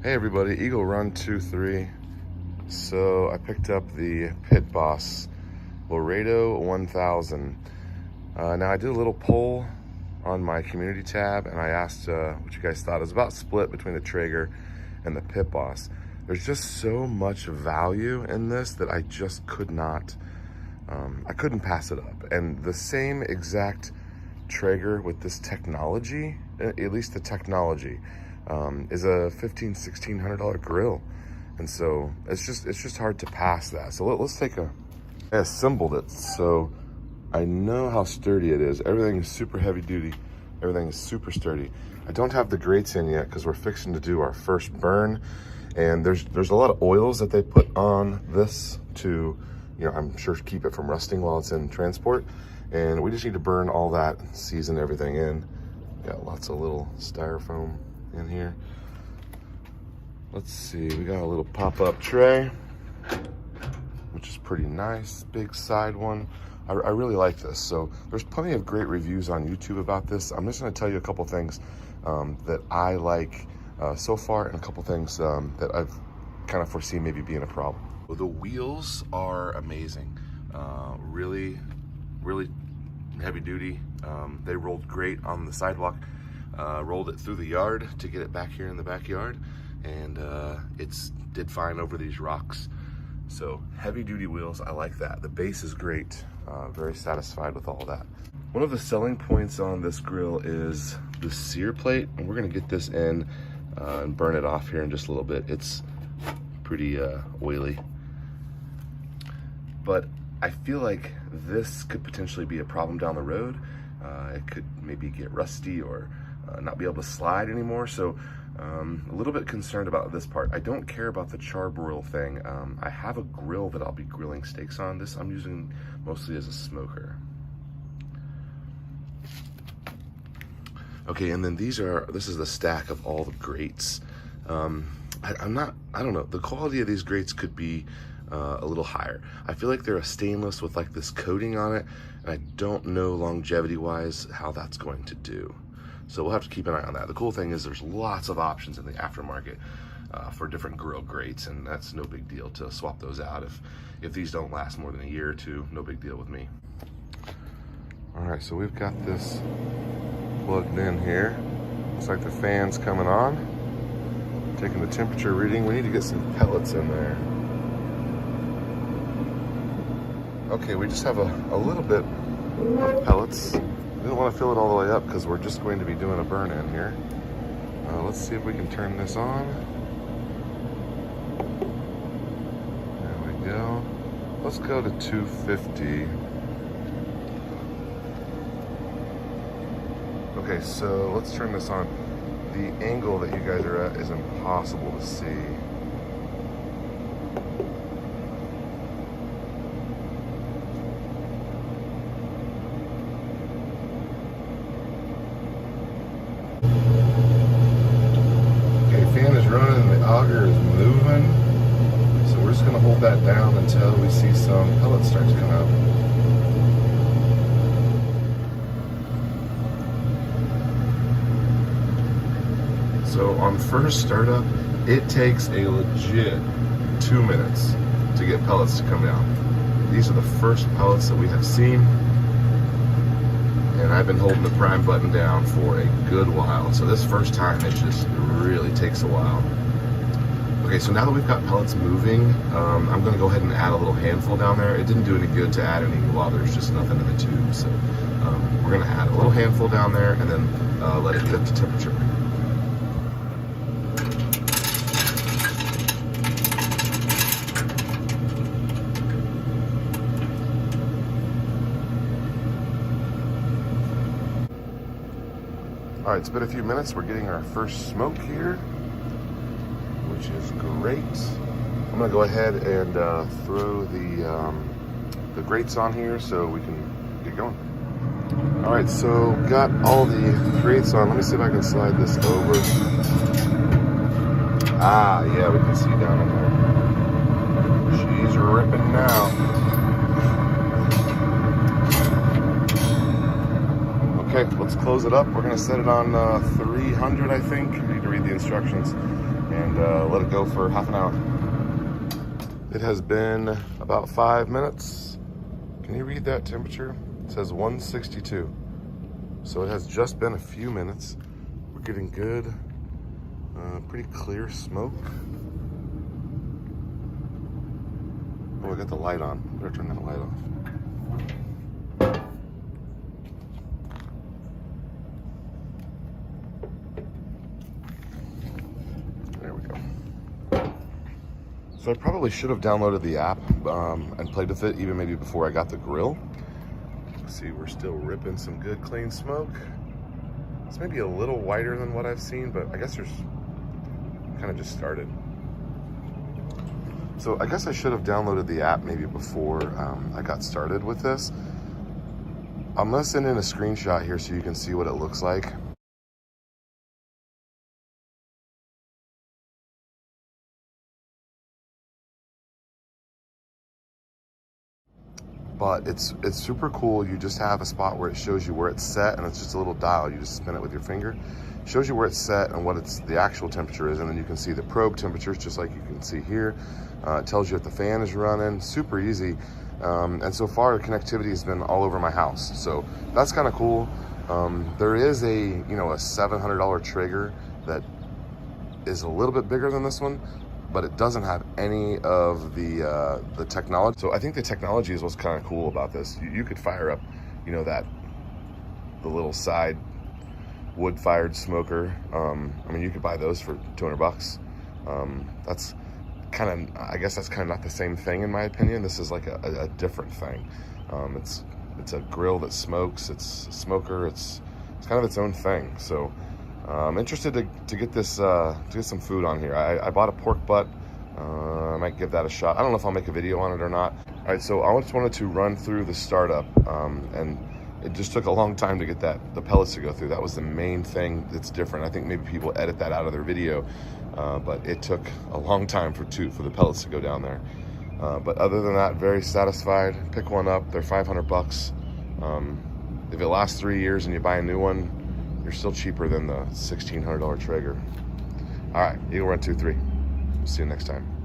Hey everybody, Eagle Run 23. So I picked up the Pitboss Laredo 1000. Now I did a little poll on my community tab and I asked what you guys thought. It was about split between the Traeger and the Pitboss. There's just so much value in this that I just could not, I couldn't pass it up. And the same exact Traeger with this technology, at least the technology, is a $1,500–1,600 grill, and so it's just hard to pass that. So let's take I assembled it, so I know how sturdy it is. Everything is super heavy duty. Everything is super sturdy. I don't have the grates in yet because we're fixing to do our first burn, and there's a lot of oils that they put on this to, you know, I'm sure keep it from rusting while it's in transport. And we just need to burn all that, season everything in. Got lots of little styrofoam in here. Let's see, we got a little pop-up tray, which is pretty nice, big side one. I really like this. So there's plenty of great reviews on YouTube about this. I'm just gonna tell you a couple things that I like so far, and a couple things that I've kind of foreseen maybe being a problem. Well, the wheels are amazing. Really heavy duty. They rolled great on the sidewalk. Rolled it through the yard to get it back here in the backyard, and it's did fine over these rocks. So heavy duty wheels, I like that. The base is great. Very satisfied with all that. One of the selling points on this grill is the sear plate, and we're gonna get this in and burn it off here in just a little bit. It's pretty oily, but I feel like this could potentially be a problem down the road. It could maybe get rusty or not be able to slide anymore. So a little bit concerned about this part. I don't care about the charbroil thing. I have a grill that I'll be grilling steaks on. This I'm using mostly as a smoker. Okay, and then this is the stack of all the grates. I don't know, the quality of these grates could be a little higher. I feel like they're a stainless with like this coating on it, and I don't know longevity wise how that's going to do. So we'll have to keep an eye on that. The cool thing is there's lots of options in the aftermarket for different grill grates, and that's no big deal to swap those out. If these don't last more than a year or two, no big deal with me. All right, so we've got this plugged in here. Looks like the fan's coming on. Taking the temperature reading. We need to get some pellets in there. Okay, we just have a little bit of pellets. Didn't want to fill it all the way up because we're just going to be doing a burn in here. Let's see if we can turn this on. There we go. Let's go to 250. Okay, so let's turn this on. The angle that you guys are at is impossible to see. Fan is running and the auger is moving, so we're just going to hold that down until we see some pellets start to come out. So on first startup, it takes a legit 2 minutes to get pellets to come down. These are the first pellets that we have seen, and I've been holding the prime button down for a good while. So this first time, it just really takes a while. Okay, so now that we've got pellets moving, I'm gonna go ahead and add a little handful down there. It didn't do any good to add any while there's just nothing in the tube. So we're gonna add a little handful down there and then let it get up to temperature. All right, it's been a few minutes. We're getting our first smoke here, which is great. I'm gonna go ahead and throw the grates on here so we can get going. All right, so got all the grates on. Let me see if I can slide this over. Ah, yeah, we can see down in there. She's ripping now. Okay, let's close it up. We're gonna set it on 300, I think. I need to read the instructions. and let it go for half an hour. It has been about 5 minutes. Can you read that temperature? It says 162. So it has just been a few minutes. We're getting good, pretty clear smoke. Oh, I got the light on. Better turn that light off. There we go. So I probably should have downloaded the app and played with it even maybe before I got the grill. See, we're still ripping some good clean smoke. It's maybe a little whiter than what I've seen, but I guess there's kind of just started. So I guess I should have downloaded the app maybe before I got started with this. I'm gonna send in a screenshot here so you can see what it looks like. But it's super cool. You just have a spot where it shows you where it's set, and it's just a little dial. You just spin it with your finger. It shows you where it's set and what the actual temperature is, and then you can see the probe temperatures just like you can see here. It tells you if the fan is running. Super easy. And so far, the connectivity has been all over my house, so that's kind of cool. There is a $700 Traeger that is a little bit bigger than this one, but it doesn't have any of the technology. So I think the technology is what's kind of cool about this. You could fire up, the little side wood-fired smoker. I mean, you could buy those for 200 bucks. That's kind of, I guess that's kind of not the same thing in my opinion. This is like a different thing. It's a grill that smokes. It's a smoker. It's kind of its own thing. So I'm interested to get this, to get some food on here. I bought a pork butt. I might give that a shot. I don't know if I'll make a video on it or not. All right, so I just wanted to run through the startup, and it just took a long time to get the pellets to go through. That was the main thing that's different. I think maybe people edit that out of their video, but it took a long time for the pellets to go down there. But other than that, very satisfied. Pick one up. They're 500 bucks. If it lasts 3 years and you buy a new one, you're still cheaper than the $1,600 Traeger. All right, Eagle Run 23. See you next time.